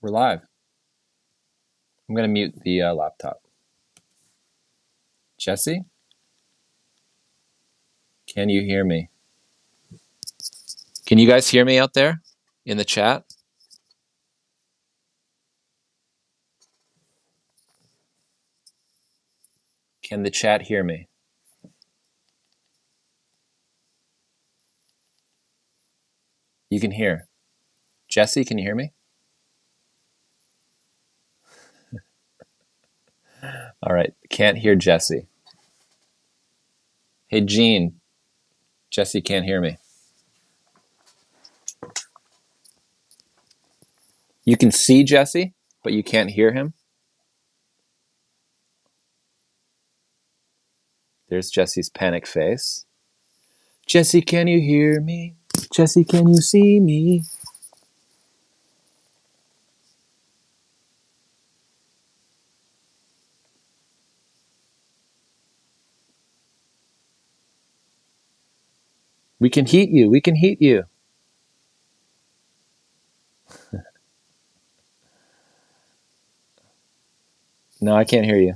We're live. I'm going to mute the laptop. Jesse? Can you hear me? Can you guys hear me out there in the chat? Can the chat hear me? You can hear. Jesse, can you hear me? All right. Can't hear Jesse. Hey, Gene. Jesse can't hear me. You can see Jesse, but you can't hear him. There's Jesse's panic face. Jesse, can you hear me? Jesse, can you see me? We can heat you. We can heat you. No, I can't hear you.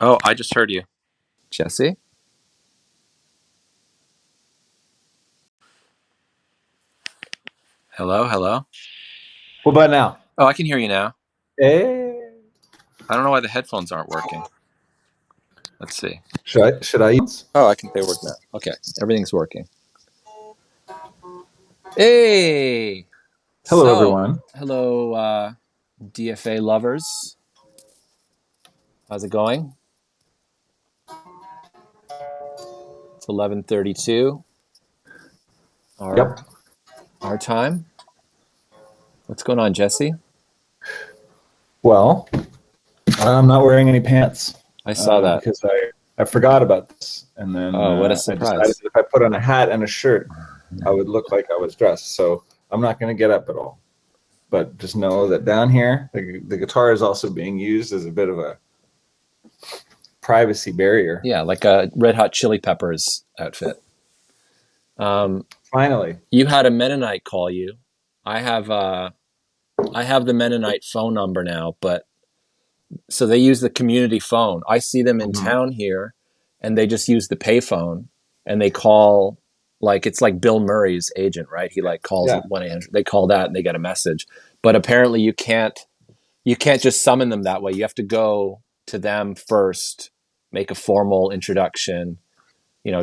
Oh, I just heard you. Jesse? Hello, hello? What about now? Oh, I can hear you now. Hey. I don't know why the headphones aren't working. Let's see. Should I use? Oh, they work now. Okay, everything's working. Hey! Hello, everyone. Hello, DFA lovers. How's it going? It's 11:32. Our time. What's going on, Jesse? Well, I'm not wearing any pants. I saw that. Because I forgot about this. And then what a I surprise. decided if I put on a hat and a shirt, I would look like I was dressed. So I'm not going to get up at all. But just know that down here, the guitar is also being used as a bit of a privacy barrier. Yeah, like a Red Hot Chili Peppers outfit. Finally. You had a Mennonite call you. I have the Mennonite phone number now, but so they use the community phone. I see them in town here, and they just use the payphone, and they call, like, it's like Bill Murray's agent, right? He like calls 1-800. They call that and they get a message. But apparently you can't just summon them that way. You have to go to them first, make a formal introduction,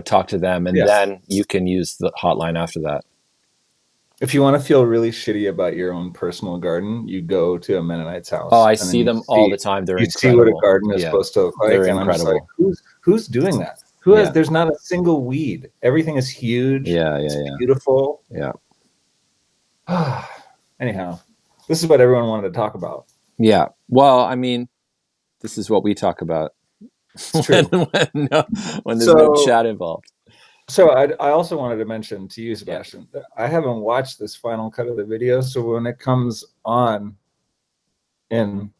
talk to them, and then you can use the hotline after that. If you want to feel really shitty about your own personal garden, you go to a Mennonite's house. Oh, I see them all the time. They're incredible. You see what a garden is supposed to look like. They're incredible. I'm just like, who's doing that? There's not a single weed. Everything is huge. It's beautiful. Yeah. Anyhow, this is what everyone wanted to talk about. Yeah. Well, I mean, this is what we talk about. It's true. when there's no chat involved. So I also wanted to mention to you, Sebastian, that I haven't watched this final cut of the video. So when it comes on in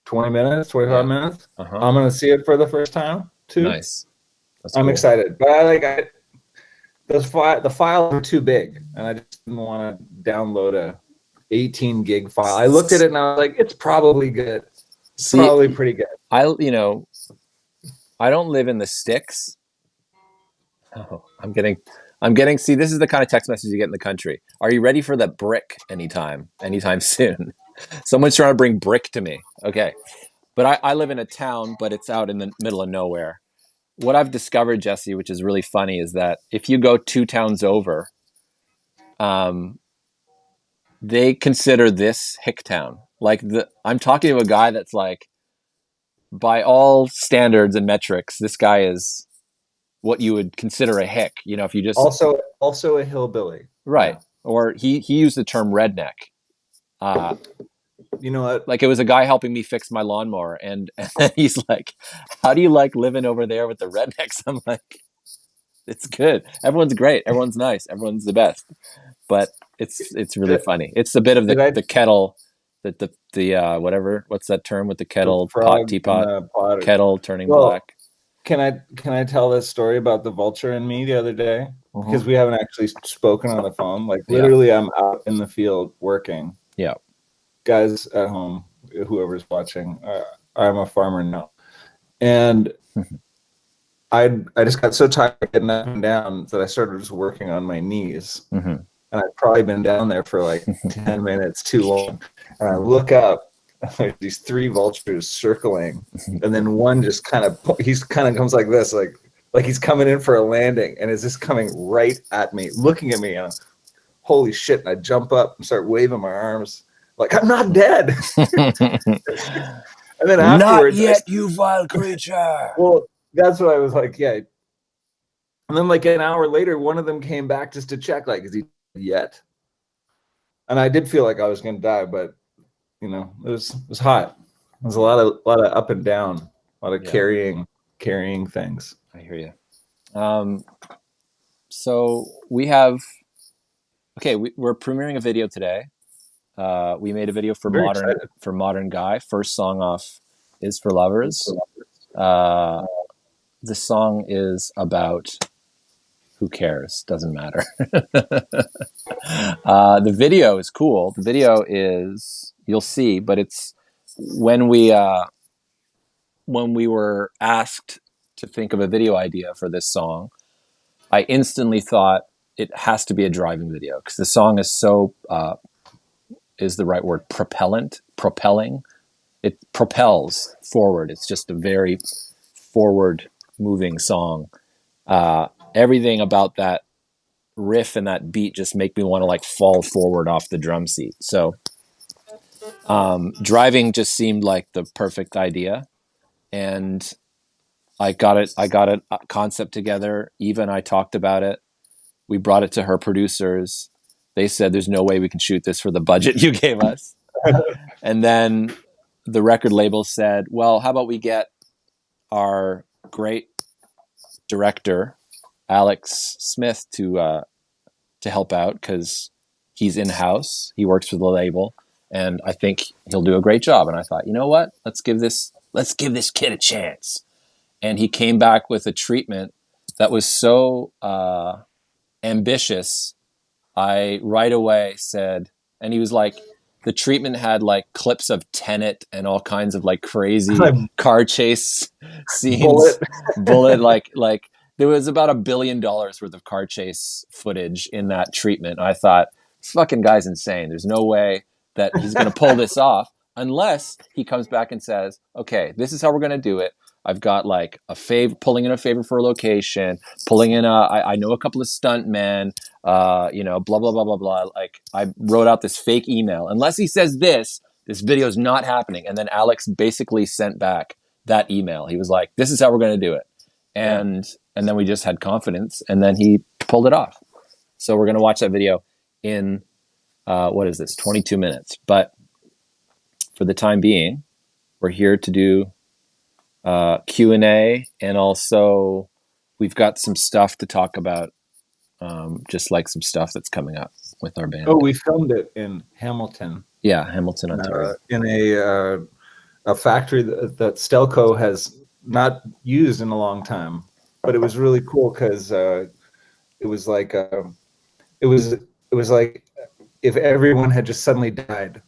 20 minutes, 25 minutes, I'm going to see it for the first time too. Nice. I'm excited, but the files are too big, and I just didn't want to download a 18 gig file. I looked at it and I was like, it's probably good. It's probably pretty good. I don't live in the sticks. Oh, I'm getting, see, this is the kind of text message you get in the country. Are you ready for the brick anytime soon? Someone's trying to bring brick to me. Okay. But I live in a town, but it's out in the middle of nowhere. What I've discovered, Jesse, which is really funny, is that if you go 2 towns over, they consider this hick town. Like I'm talking to a guy that's like, by all standards and metrics, this guy is what you would consider a hick, if you just also a hillbilly, right? Yeah. Or he used the term redneck. You know what? Like, it was a guy helping me fix my lawnmower, and then he's like, "How do you like living over there with the rednecks?" I'm like, "It's good. Everyone's great. Everyone's nice. Everyone's the best." But it's really funny. It's a bit of the kettle, the whatever. What's that term with the kettle, teapot, kettle turning black. can I tell this story about the vulture and me the other day? Because we haven't actually spoken on the phone. Like literally, I'm out in the field working. Yeah. Guys at home, whoever's watching, I'm a farmer now, and I just got so tired of getting up and down that I started just working on my knees. And I'd probably been down there for like 10 minutes too long. And I look up, there's these 3 vultures circling, and then one just kind of comes like this, like he's coming in for a landing, and is just coming right at me, looking at me, and holy shit! And I jump up and start waving my arms like I'm not dead. And then afterwards, not yet, you vile creature. Well, that's what I was like, yeah. And then like an hour later, one of them came back just to check, like, is he yet? And I did feel like I was going to die, but you know, it was hot. It was a lot of up and down, a lot of carrying things. I hear you. So we have, we're premiering a video today. We made a video for Modern Guy. First song off is for Lovers. The song is about who cares, doesn't matter. The video is cool. The video is, you'll see, but it's when we were asked to think of a video idea for this song, I instantly thought it has to be a driving video because the song is so is the right word, propelling. It propels forward. It's just a very forward moving song. Everything about that riff and that beat just make me want to like fall forward off the drum seat. So driving just seemed like the perfect idea. And I got a concept together. Eva and I talked about it. We brought it to her producers. They said, there's no way we can shoot this for the budget you gave us. And then the record label said, well, how about we get our great director, Alex Smith, to help out because he's in-house. He works for the label, and I think he'll do a great job. And I thought, you know what? Let's give this kid a chance. And he came back with a treatment that was so ambitious. I right away said, and he was like, the treatment had like clips of Tenet and all kinds of like crazy car chase scenes. Bullet, like there was about $1 billion worth of car chase footage in that treatment. I thought, this fucking guy's insane. There's no way that he's going to pull this off unless he comes back and says, okay, this is how we're going to do it. I've got like pulling in a favor for a location, pulling in I know a couple of stunt men, blah, blah, blah, blah, blah. Like I wrote out this fake email. Unless he says this video is not happening. And then Alex basically sent back that email. He was like, this is how we're going to do it. And then we just had confidence and then he pulled it off. So we're going to watch that video in, 22 minutes. But for the time being, we're here to do Q&A, and also we've got some stuff to talk about, just like some stuff that's coming up with our band. Oh, we filmed it in Hamilton. Yeah, Hamilton, Ontario. In a factory that Stelco has not used in a long time, but it was really cool because it was like if everyone had just suddenly died.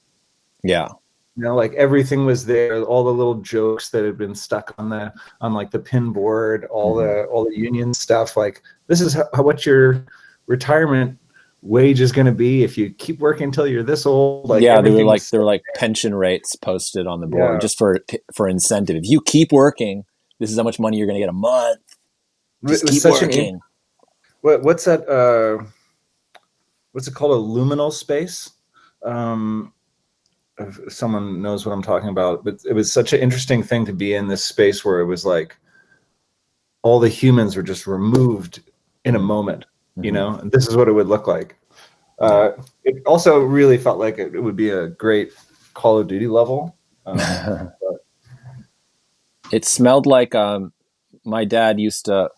Yeah. You know, like everything was there, all the little jokes that had been stuck on like the pin board, all the union stuff. Like, this is what your retirement wage is going to be if you keep working until you're this old. Like, yeah, there were like pension rates posted on the board just for incentive. If you keep working, this is how much money you're going to get a month. Just keep working. What's that? What's it called? A luminal space. If someone knows what I'm talking about, but it was such an interesting thing to be in this space where it was like all the humans were just removed in a moment, you know, and this is what it would look like. It also really felt like it would be a great Call of Duty level. It smelled like my dad used to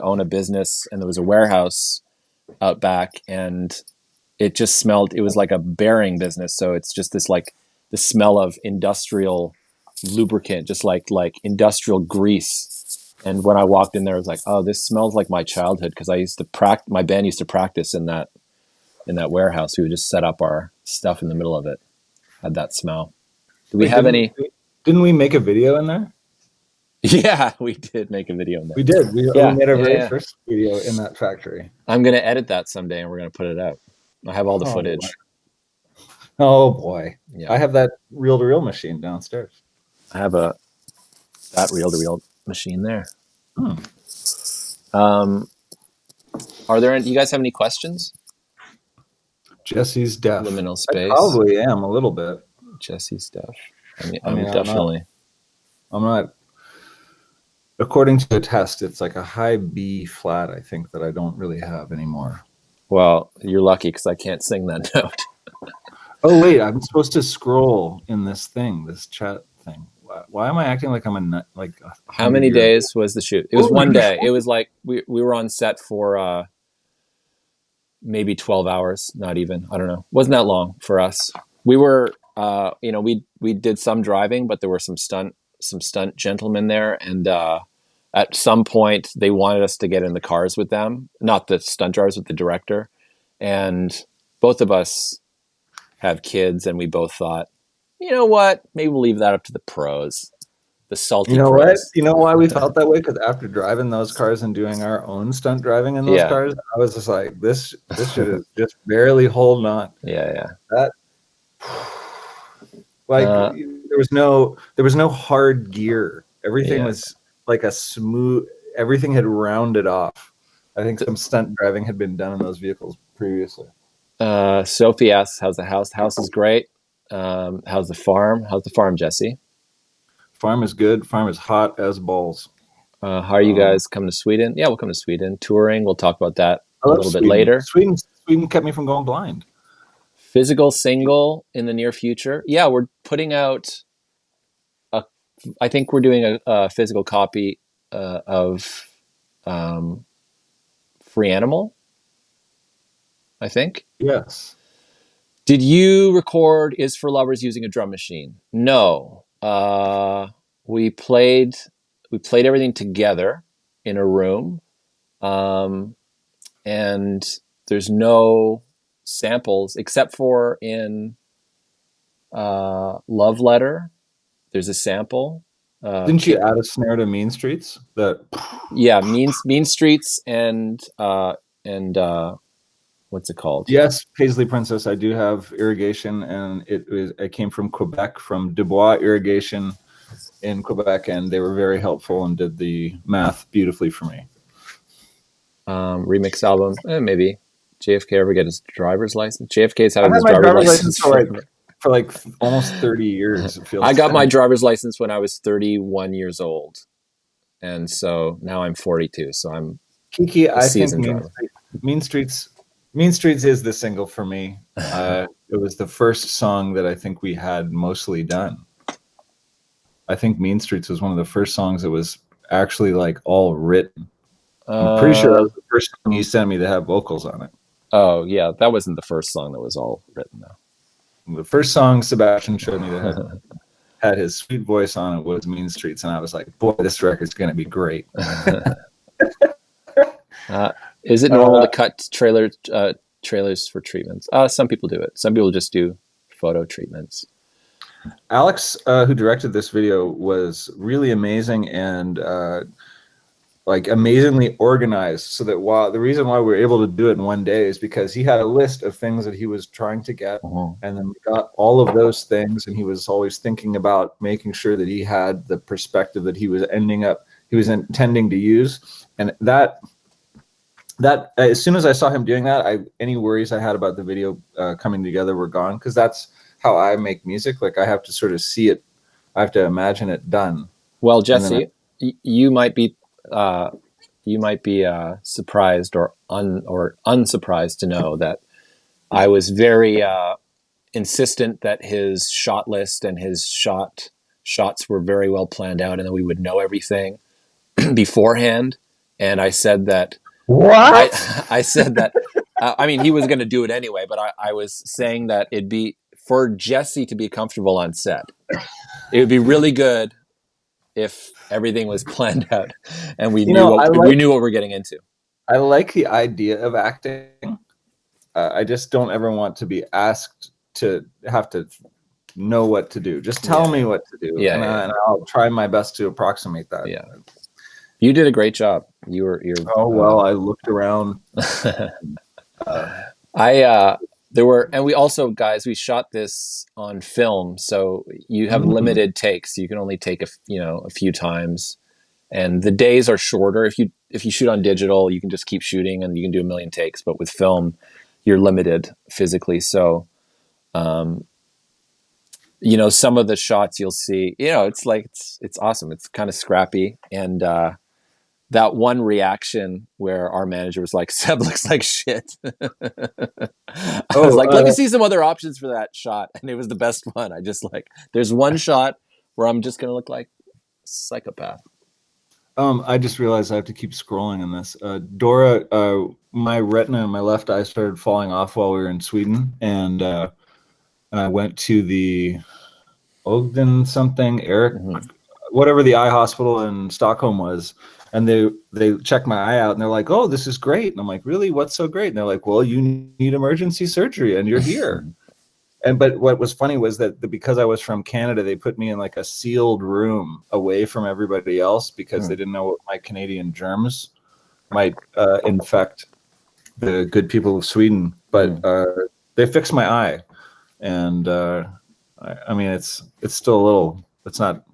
own a business, and there was a warehouse out back, and it just smelled, it was like a bearing business. So it's just this like the smell of industrial lubricant, just like industrial grease And when I walked in there, I was like, "Oh, this smells like my childhood," because I used to practice. My band used to practice in that warehouse. We would just set up our stuff in the middle of it. Had that smell. Do we Wait, have any? didn't we make a video in there? Yeah, we did make a video in there. We did. We Yeah, made our yeah, very yeah. first video in that factory. I'm gonna edit that someday, and we're gonna put it out. I have all the footage. Oh boy. Yeah, I have that reel-to-reel machine downstairs. I have that reel-to-reel machine there. Hmm. Are there? You guys have any questions? Jesse's deaf. Liminal space. I probably am a little bit. Jesse's deaf. I mean, I'm definitely. I'm not. According to the test, it's like a high B flat. I think that I don't really have anymore. Well, you're lucky because I can't sing that note. Oh wait, I'm supposed to scroll in this thing, this chat thing. Why am I acting like I'm a nut? Like How many days was the shoot? It was one day. It was like we were on set for maybe 12 hours, not even. I don't know. Wasn't that long for us. We were we did some driving, but there were some stunt gentlemen there, and at some point they wanted us to get in the cars with them, not the stunt drivers, with the director. And both of us have kids, and we both thought, you know what, maybe we'll leave that up to the pros, the salty pros. What? You know why we felt that way? Because after driving those cars and doing our own stunt driving in those cars, I was just like, this shit is just barely holding on. Yeah. That like there was no hard gear. Everything was like a smooth. Everything had rounded off. I think some stunt driving had been done in those vehicles previously. Sophie asks, how's the house? The house is great. How's the farm? How's the farm, Jesse? Farm is good. Farm is hot as balls. How are you guys coming to Sweden? Yeah, we'll come to Sweden. Touring, we'll talk about that a little bit later. Sweden kept me from going blind. Physical single in the near future. Yeah, we're putting out I think we're doing a physical copy of Free Animal, I think. Yes. Did you record Is for Lovers using a drum machine? No. We played everything together in a room. And there's no samples except for in Love Letter. There's a sample. Didn't you add a snare to Mean Streets? Yeah, Mean Streets and what's it called? Yes, Paisley Princess. I do have irrigation, and it came from Quebec, from Dubois Irrigation in Quebec, and they were very helpful and did the math beautifully for me. Remix album, maybe. JFK ever get his driver's license? JFK's having his driver's license for like almost 30 years. It feels I got my driver's license when I was 31 years old, and so now I'm 42. So I'm Kiki. I think Mean Streets is the single for me. It was the first song that I think we had mostly done. I think Mean Streets was one of the first songs that was actually like all written. I'm pretty sure that was the first song you sent me to have vocals on it. Oh yeah, that wasn't the first song that was all written though. The first song Sebastian showed me that had his sweet voice on it was Mean Streets, and I was like, boy, this record's going to be great. Is it normal to cut trailers for treatments? Some people do it. Some people just do photo treatments. Alex, who directed this video, was really amazing and like amazingly organized, so that the reason why we were able to do it in one day is because he had a list of things that he was trying to get, and then we got all of those things, and he was always thinking about making sure that he had the perspective that he was intending to use. And that as soon as I saw him doing that, any worries I had about the video coming together were gone, because that's how I make music. Like, I have to sort of see it, I have to imagine it done. Well, Jesse, you might be surprised or unsurprised to know that I was very insistent that his shot list and his shots were very well planned out, and that we would know everything beforehand. And I said that. What? I said that. I mean, he was going to do it anyway, but I was saying that it'd be for Jesse to be comfortable on set. It would be really good if everything was planned out and we You knew know, what we knew what we're getting into. I like the idea of acting. I just don't ever want to be asked to have to know what to do. Just tell me what to do, and I'll try my best to approximate that. Yeah, you did a great job. You're. Oh well, I looked around. There were, and we also, guys, we shot this on film, so you have limited takes. You can only take a few times, and the days are shorter. If you shoot on digital, you can just keep shooting and you can do a million takes. But with film, you're limited physically. So, some of the shots you'll see, it's like it's awesome. It's kind of scrappy, and that one reaction where our manager was like, "Seb looks like shit." I was like, "Let me see some other options for that shot," and it was the best one. I just there's one shot where I'm just gonna look like a psychopath. I just realized I have to keep scrolling in this. Dora, my retina in my left eye started falling off while we were in Sweden, and I went to the Ogden something, Eric, whatever the eye hospital in Stockholm was, and they checked my eye out, and they're like, "Oh, this is great," and I'm like, "Really? What's so great?" And they're like, "Well, you need emergency surgery, and you're here." But what was funny was that because I was from Canada, they put me in like a sealed room away from everybody else because they didn't know what my Canadian germs might infect the good people of Sweden. But they fixed my eye, and I mean it's still a little. It's not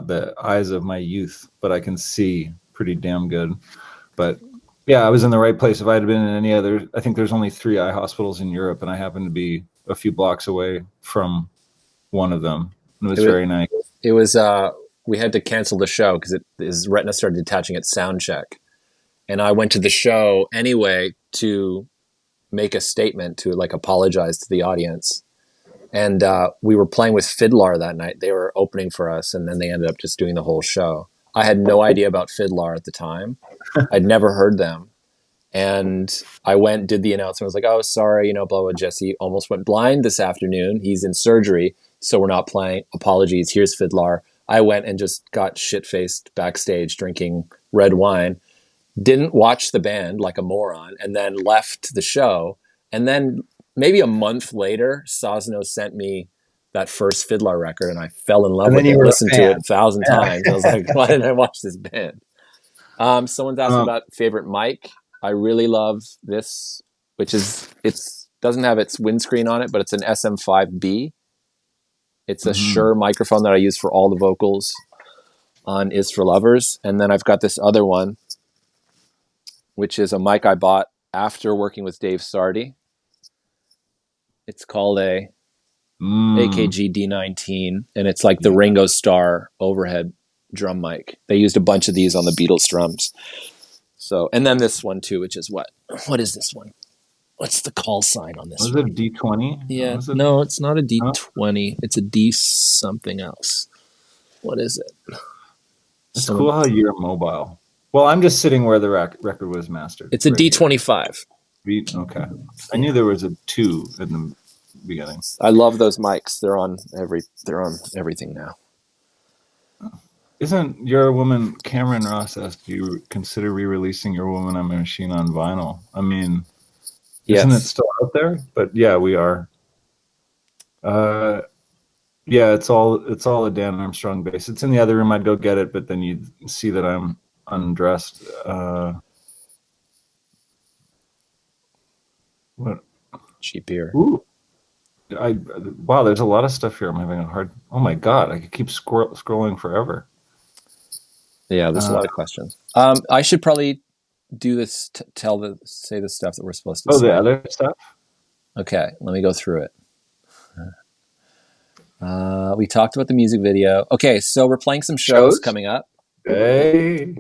the eyes of my youth, but I can see pretty damn good. But yeah, I was in the right place. If I had been in any other, I think there's only 3 eye hospitals in Europe, and I happened to be a few blocks away from one of them. It was very nice. It was, we had to cancel the show because his retina started detaching at sound check. And I went to the show anyway to make a statement to apologize to the audience. And we were playing with Fiddler that night. They were opening for us, and then they ended up just doing the whole show. I had no idea about Fiddler at the time. I'd never heard them. And I went, did the announcement. I was like, "Oh, sorry, blah, blah, Jesse almost went blind this afternoon. He's in surgery, so we're not playing. Apologies. Here's Fiddler." I went and just got shit-faced backstage drinking red wine. Didn't watch the band like a moron, and then left the show. And then maybe a month later, Sosno sent me that first Fiddler record, and I fell in love with it. Listened to it 1,000 times. I was like, "Why didn't I watch this band?" Someone's asking about favorite mic. I really love this, which doesn't have its windscreen on it, but it's an SM5B. It's a Shure microphone that I use for all the vocals on Is for Lovers. And then I've got this other one, which is a mic I bought after working with Dave Sardi. It's called a AKG D19, and it's like the Ringo Starr overhead drum mic. They used a bunch of these on the Beatles drums. So, and then this one too, which is what is this one? What's the call sign on this? Was it a D20? Yeah, no, it's not a D20. It's a D something else. What is it? It's cool how you're mobile. Well, I'm just sitting where the record was mastered. It's a D25. Okay, I knew there was a 2 in the beginning. I love those mics. They're on everything now. Isn't You're a Woman, Cameron Ross asked, do you consider re-releasing Your Woman on My Machine on vinyl? I mean, isn't it still out there? But yeah, we are. Yeah, it's all a Dan Armstrong bass. It's in the other room. I'd go get it, but then you'd see that I'm undressed. What? Cheap beer. Ooh. Wow, there's a lot of stuff here. I'm having a hard. Oh my god, I could keep scrolling forever. Yeah, there's a lot of questions. I should probably do this. Say the stuff that we're supposed to say. Oh, the other stuff. Okay, let me go through it. We talked about the music video. Okay, so we're playing some shows coming up. Hey,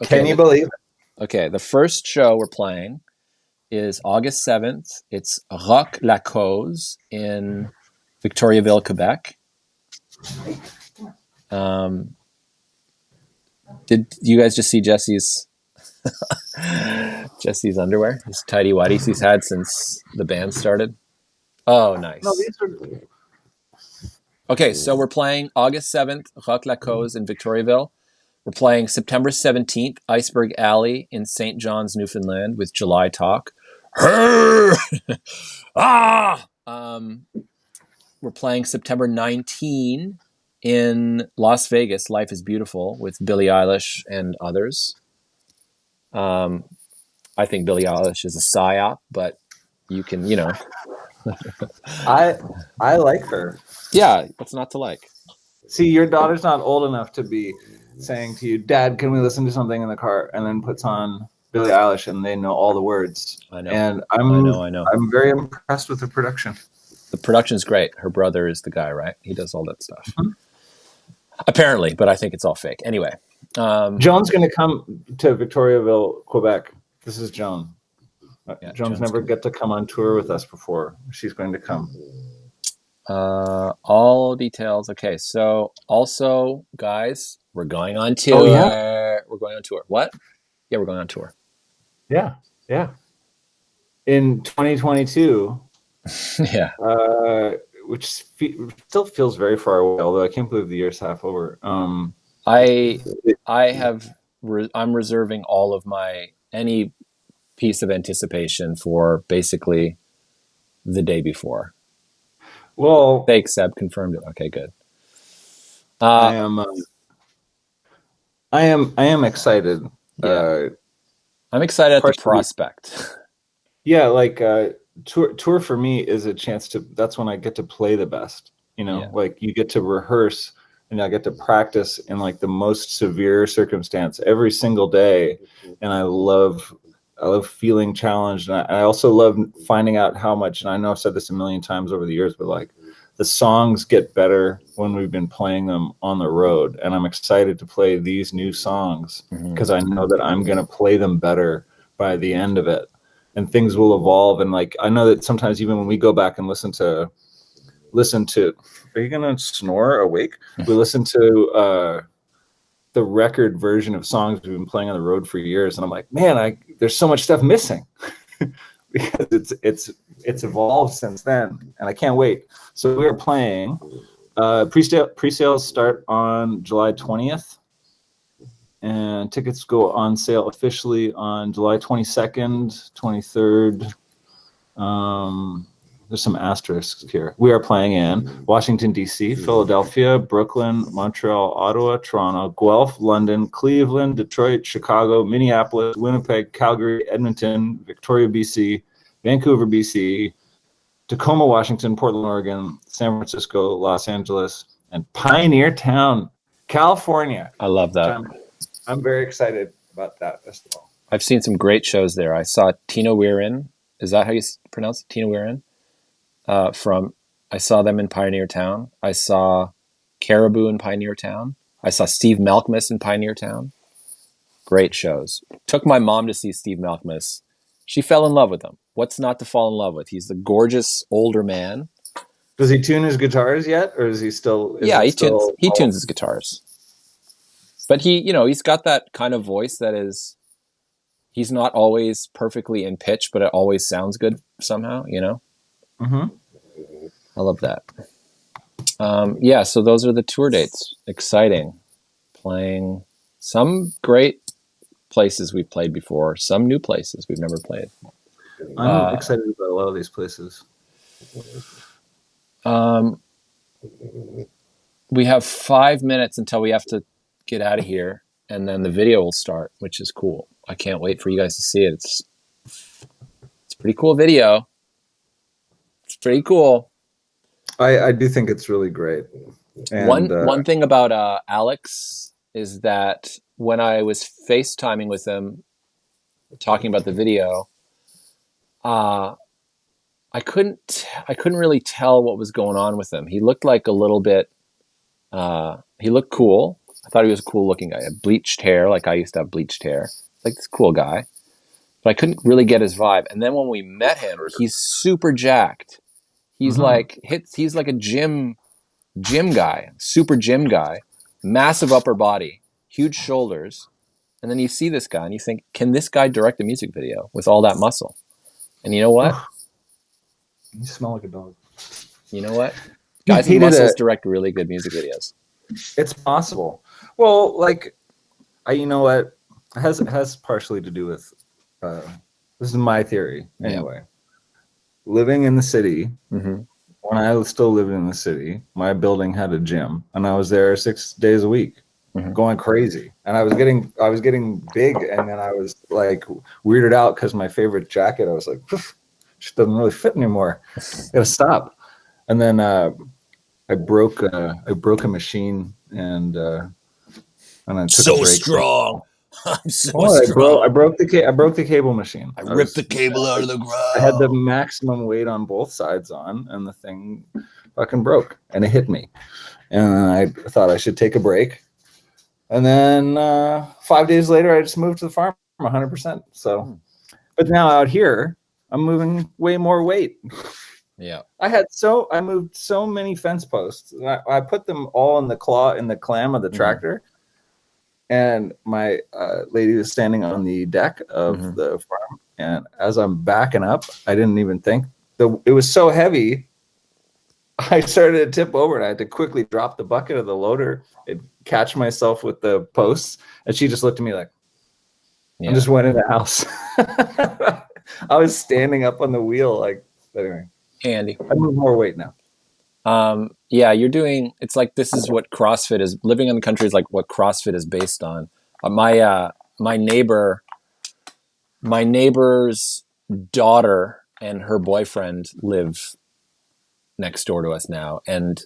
can you believe it? Okay, the first show we're playing is August 7th. It's Rock La Cause in Victoriaville, Quebec. Did you guys just see Jesse's underwear? His tidy whities he's had since the band started. Oh, nice. No, these are. Okay, so we're playing August 7th, Rock La Cause in Victoriaville. We're playing September 17th, Iceberg Alley in St. John's, Newfoundland with July Talk. Ah! We're playing September 19 in Las Vegas, Life is Beautiful with Billie Eilish and others. I think Billie Eilish is a psyop, but you can, I like her. Yeah, what's not to like? See, your daughter's not old enough to be saying to you, "Dad, can we listen to something in the car?" And then puts on Billie Eilish, and they know all the words. I know. And I know. I'm very impressed with the production. The production's great. Her brother is the guy, right? He does all that stuff. Mm-hmm. Apparently, but I think it's all fake. Anyway. Joan's going to come to Victoriaville, Quebec. This is Joan. Yeah, Joan's never get to come on tour with us before. She's going to come. All details. Okay, so also, guys, we're going on tour. Oh, yeah? We're going on tour. What? Yeah, we're going on tour. Yeah. In 2022. Yeah. Which still feels very far away, although I can't believe the year's half over. I'm reserving all of any piece of anticipation for basically the day before. Well, fake Seb confirmed it. Okay, good. I am excited. Yeah. I'm excited at the prospect. Yeah, like tour for me is a chance to. That's when I get to play the best. Like you get to rehearse and I get to practice in like the most severe circumstance every single day, and I love feeling challenged, and I also love finding out how much. And I know I've said this a million times over the years, but like the songs get better when we've been playing them on the road, and I'm excited to play these new songs because I know that I'm going to play them better by the end of it, and things will evolve. And like I know that sometimes even when we go back and listen to are you going to snore awake? We listen to the record version of songs we've been playing on the road for years, and I'm like, man, there's so much stuff missing because it's evolved since then, and I can't wait. So we are playing. Pre-sales start on July 20th, and tickets go on sale officially on July 22nd, 23rd. There's some asterisks here. We are playing in Washington, D.C., Philadelphia, Brooklyn, Montreal, Ottawa, Toronto, Guelph, London, Cleveland, Detroit, Chicago, Minneapolis, Winnipeg, Calgary, Edmonton, Victoria, B.C., Vancouver, B.C., Tacoma, Washington, Portland, Oregon, San Francisco, Los Angeles, and Pioneer Town, California. I love that. I'm very excited about that festival. I've seen some great shows there. I saw Tina Weirin. Is that how you pronounce it? Tina Weirin? I saw them in Pioneer Town. I saw Caribou in Pioneer Town. I saw Steve Malkmus in Pioneer Town. Great shows. Took my mom to see Steve Malkmus. She fell in love with him. What's not to fall in love with? He's the gorgeous older man. Does he tune his guitars yet, or is he still? He tunes his guitars. But he's got that kind of voice that is. He's not always perfectly in pitch, but it always sounds good somehow. Mm-hmm. I love that. So those are the tour dates. Exciting. Playing some great places we've played before, some new places we've never played. I'm excited about a lot of these places. We have 5 minutes until we have to get out of here, and then the video will start, which is cool. I can't wait for you guys to see it. It's a pretty cool video. It's pretty cool. I do think it's really great. And, one thing about Alex is that when I was FaceTiming with him, talking about the video, I couldn't really tell what was going on with him. He looked like a little bit. He looked cool. I thought he was a cool looking guy. He had bleached hair, like I used to have bleached hair. Like this cool guy, but I couldn't really get his vibe. And then when we met him, he's super jacked. He's he's like a gym guy, super gym guy, massive upper body, huge shoulders. And then you see this guy and you think, can this guy direct a music video with all that muscle? And you know what? You smell like a dog. You know what? Guys with He did Muscles direct really good music videos. It's possible. Well, like, you know what? It has partially to do with. This is my theory, anyway. Living in the city, when I was still living in the city, my building had a gym, and I was there 6 days a week, going crazy. And I was getting big, and then I was like weirded out because my favorite jacket, I was like, just doesn't really fit anymore. Gotta stop. And then I broke a machine, and I took a break. Strong. I'm so strong. I broke the cable machine. I ripped the cable out of the ground. I had the maximum weight on both sides on, and the thing fucking broke, and it hit me. And I thought I should take a break. And then 5 days later, I just moved to the farm 100%. So, but now out here, I'm moving way more weight. Yeah. I moved so many fence posts. I put them all in the clam of the tractor. And my lady was standing on the deck of the farm. And as I'm backing up, I didn't even think. It was so heavy, I started to tip over, and I had to quickly drop the bucket of the loader and catch myself with the posts. And she just looked at me like, and just went in the house. I was standing up on the wheel. Like, anyway. Handy. I move more weight now. Yeah, you're doing. It's like this is what CrossFit is. Living in the country is like what CrossFit is based on. My neighbor's daughter and her boyfriend live next door to us now, and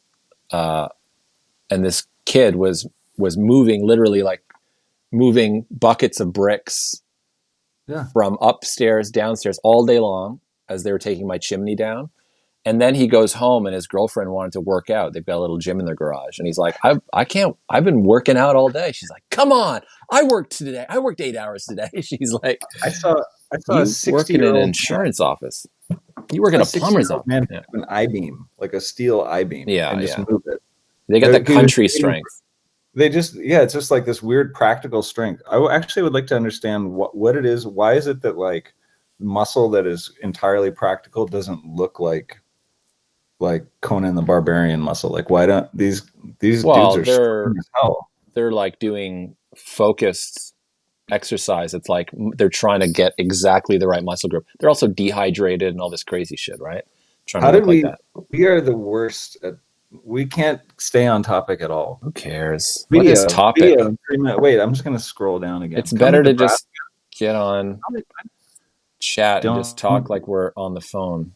this kid was moving, literally like moving buckets of bricks from upstairs downstairs all day long as they were taking my chimney down. And then he goes home, and his girlfriend wanted to work out. They've got a little gym in their garage. And he's like, I can't, I've been working out all day. She's like, come on. I worked today. I worked 8 hours today. She's like, I saw you work in an insurance office. You work in a plumber's office. Man, an I-beam, like a steel I-beam. Yeah. And just move it. They got the country strength. They just, it's just like this weird practical strength. I actually would like to understand what it is. Why is it that like muscle that is entirely practical doesn't look like Conan the Barbarian muscle? Like, why don't these dudes are strong as hell? They're like doing focused exercise. It's like they're trying to get exactly the right muscle group. They're also dehydrated and all this crazy shit, right? How did we? We are the worst at. We can't stay on topic at all. Who cares? What is topic? Wait, I'm just gonna scroll down again. It's better to just get on chat and just talk like we're on the phone.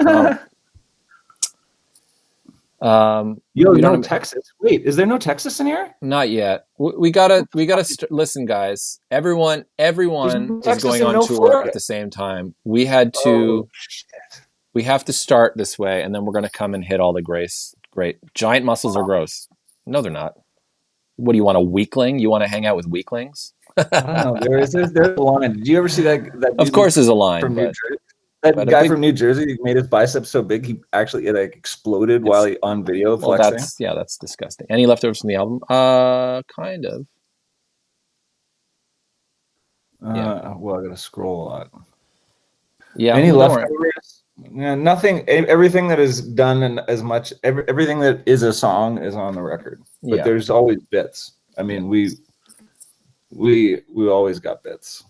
No Texas. Wait, is there no Texas in here? Not yet. We gotta listen, guys. Everyone is going on tour Florida at the same time. We had to. We have to start this way, and then we're gonna come and hit all the great giant muscles are gross. No, they're not. What do you want, a weakling? You want to hang out with weaklings? I don't know. There's a line. Did you ever see that of course, there's a line. From New Jersey? That guy from New Jersey made his biceps so big he actually exploded while he on video flexing. That's disgusting. Any leftovers from the album? Kind of. Well, I gotta scroll a lot. Yeah. Any leftovers? Nothing. Everything that is done and everything that is a song is on the record. But there's always bits. I mean, we always got bits.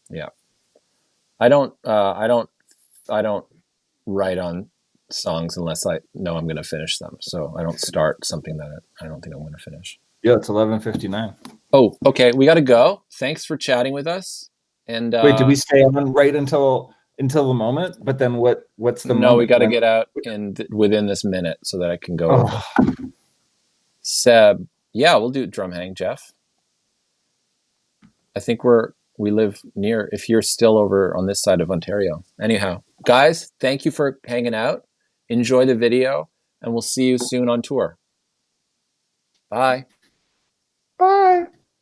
Yeah. I don't write on songs unless I know I'm going to finish them. So I don't start something that I don't think I'm going to finish. Yeah, it's 11:59. Oh, okay. We got to go. Thanks for chatting with us. And wait, did we stay on right until the moment? But then what's the moment? No, we got to get out within this minute so that I can go. Seb, yeah, we'll do drum hang, Jeff. I think we live near, if you're still over on this side of Ontario. Anyhow, guys, thank you for hanging out. Enjoy the video, and we'll see you soon on tour. Bye. Bye.